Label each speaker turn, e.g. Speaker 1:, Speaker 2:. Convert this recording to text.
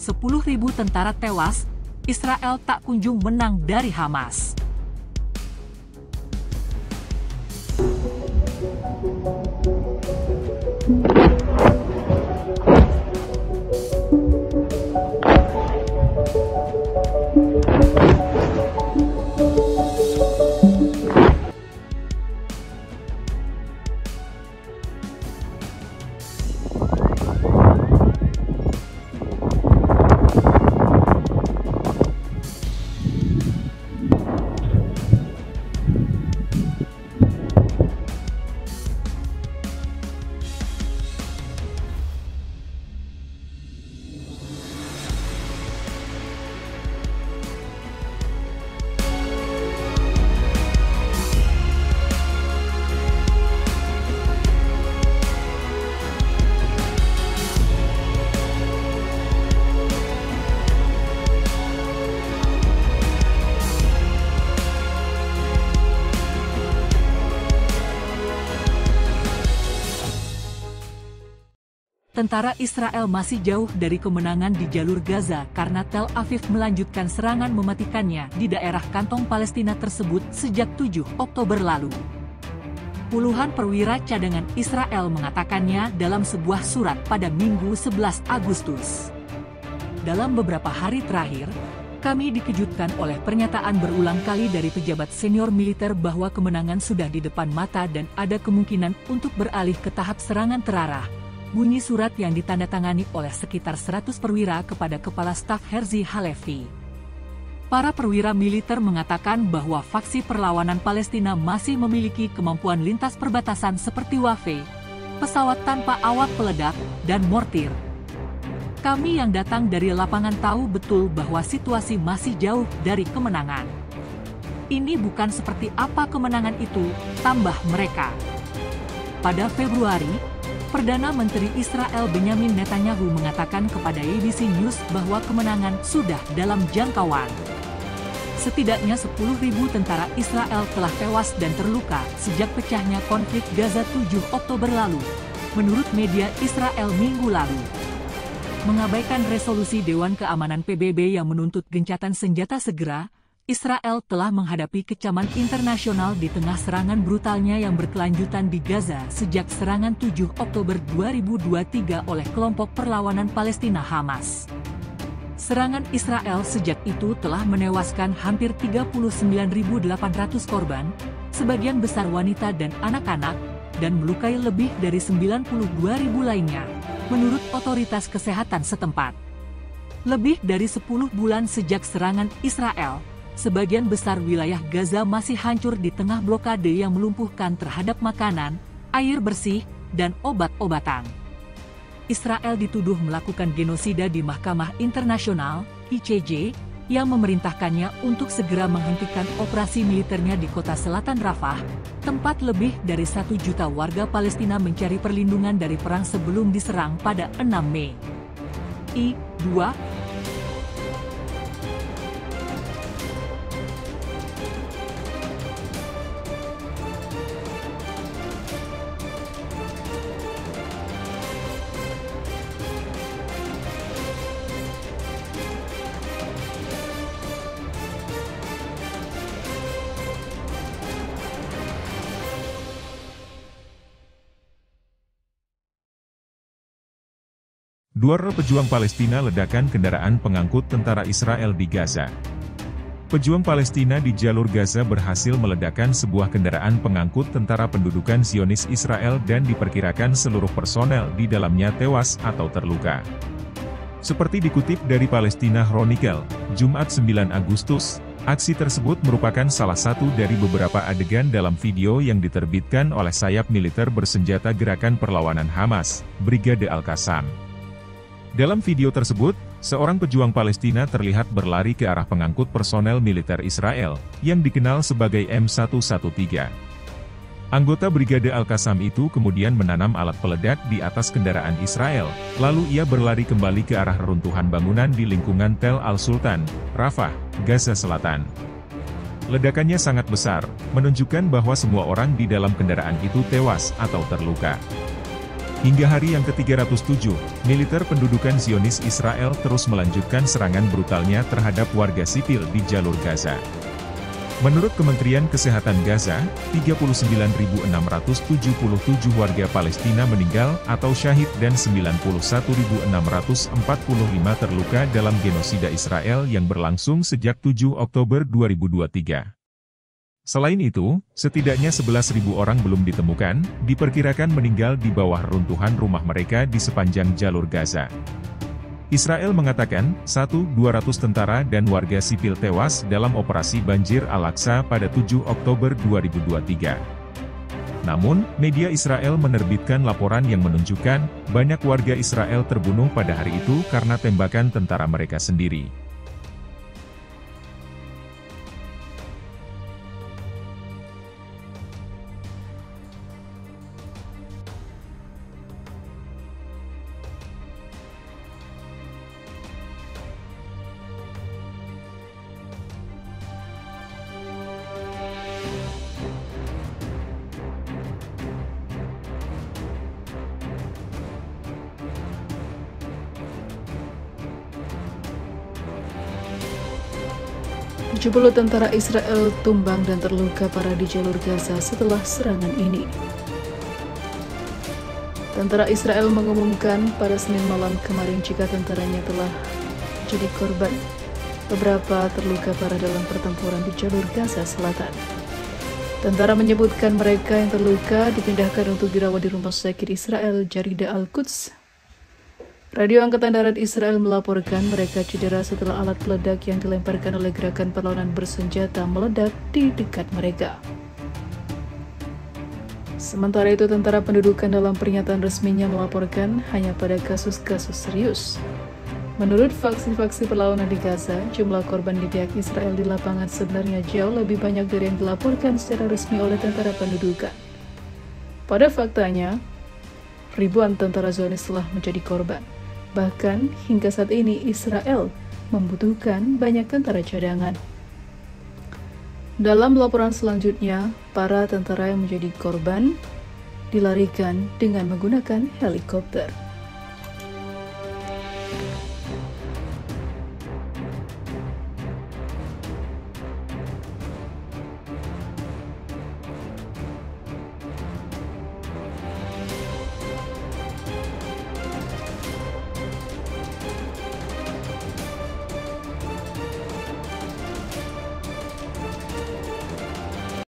Speaker 1: 10.000 tentara tewas, Israel tak kunjung menang dari Hamas. Tentara Israel masih jauh dari kemenangan di jalur Gaza karena Tel Aviv melanjutkan serangan mematikannya di daerah kantong Palestina tersebut sejak 7 Oktober lalu. Puluhan perwira cadangan Israel mengatakannya dalam sebuah surat pada Minggu 11 Agustus. Dalam beberapa hari terakhir, kami dikejutkan oleh pernyataan berulang kali dari pejabat senior militer bahwa kemenangan sudah di depan mata dan ada kemungkinan untuk beralih ke tahap serangan terarah. Bunyi surat yang ditandatangani oleh sekitar 100 perwira kepada Kepala Staf Herzi Halevi. Para perwira militer mengatakan bahwa faksi perlawanan Palestina masih memiliki kemampuan lintas perbatasan seperti Waffe, pesawat tanpa awak peledak, dan mortir. Kami yang datang dari lapangan tahu betul bahwa situasi masih jauh dari kemenangan. Ini bukan seperti apa kemenangan itu, tambah mereka. Pada Februari, Perdana Menteri Israel Benyamin Netanyahu mengatakan kepada ABC News bahwa kemenangan sudah dalam jangkauan. Setidaknya 10.000 tentara Israel telah tewas dan terluka sejak pecahnya konflik Gaza 7 Oktober lalu, menurut media Israel minggu lalu. Mengabaikan resolusi Dewan Keamanan PBB yang menuntut gencatan senjata segera, Israel telah menghadapi kecaman internasional di tengah serangan brutalnya yang berkelanjutan di Gaza sejak serangan 7 Oktober 2023 oleh kelompok perlawanan Palestina Hamas. Serangan Israel sejak itu telah menewaskan hampir 39.800 korban, sebagian besar wanita dan anak-anak, dan melukai lebih dari 92.000 lainnya, menurut otoritas kesehatan setempat. Lebih dari 10 bulan sejak serangan Israel, sebagian besar wilayah Gaza masih hancur di tengah blokade yang melumpuhkan terhadap makanan, air bersih, dan obat-obatan. Israel dituduh melakukan genosida di Mahkamah Internasional, ICJ, yang memerintahkannya untuk segera menghentikan operasi militernya di kota selatan Rafah, tempat lebih dari 1 juta warga Palestina mencari perlindungan dari perang sebelum diserang pada 6 Mei. I-2
Speaker 2: Dua pejuang Palestina ledakan kendaraan pengangkut tentara Israel di Gaza. Pejuang Palestina di jalur Gaza berhasil meledakkan sebuah kendaraan pengangkut tentara pendudukan Zionis Israel dan diperkirakan seluruh personel di dalamnya tewas atau terluka. Seperti dikutip dari Palestina Chronicle, Jumat 9 Agustus, aksi tersebut merupakan salah satu dari beberapa adegan dalam video yang diterbitkan oleh sayap militer bersenjata Gerakan Perlawanan Hamas, Brigade Al-Qassam. Dalam video tersebut, seorang pejuang Palestina terlihat berlari ke arah pengangkut personel militer Israel, yang dikenal sebagai M113. Anggota Brigade Al-Qassam itu kemudian menanam alat peledak di atas kendaraan Israel, lalu ia berlari kembali ke arah reruntuhan bangunan di lingkungan Tel Al-Sultan, Rafah, Gaza Selatan. Ledakannya sangat besar, menunjukkan bahwa semua orang di dalam kendaraan itu tewas atau terluka. Hingga hari yang ke-307, militer pendudukan Zionis Israel terus melanjutkan serangan brutalnya terhadap warga sipil di jalur Gaza. Menurut Kementerian Kesehatan Gaza, 39.677 warga Palestina meninggal atau syahid dan 91.645 terluka dalam genosida Israel yang berlangsung sejak 7 Oktober 2023. Selain itu, setidaknya 11.000 orang belum ditemukan, diperkirakan meninggal di bawah runtuhan rumah mereka di sepanjang jalur Gaza. Israel mengatakan, 200 tentara dan warga sipil tewas dalam operasi banjir Al-Aqsa pada 7 Oktober 2023. Namun, media Israel menerbitkan laporan yang menunjukkan, banyak warga Israel terbunuh pada hari itu karena tembakan tentara mereka sendiri.
Speaker 3: Jumlah tentara Israel tumbang dan terluka parah di jalur Gaza setelah serangan ini. Tentara Israel mengumumkan pada Senin malam kemarin jika tentaranya telah jadi korban. Beberapa terluka parah dalam pertempuran di jalur Gaza Selatan. Tentara menyebutkan mereka yang terluka dipindahkan untuk dirawat di rumah sakit Israel Jarida Al-Quds. Radio Angkatan Darat Israel melaporkan mereka cedera setelah alat peledak yang dilemparkan oleh gerakan perlawanan bersenjata meledak di dekat mereka. Sementara itu, tentara pendudukan dalam pernyataan resminya melaporkan hanya pada kasus-kasus serius. Menurut faksi-faksi perlawanan di Gaza, jumlah korban di pihak Israel di lapangan sebenarnya jauh lebih banyak dari yang dilaporkan secara resmi oleh tentara pendudukan. Pada faktanya, ribuan tentara Zionis telah menjadi korban. Bahkan, hingga saat ini Israel membutuhkan banyak tentara cadangan. Dalam laporan selanjutnya, para tentara yang menjadi korban dilarikan dengan menggunakan helikopter.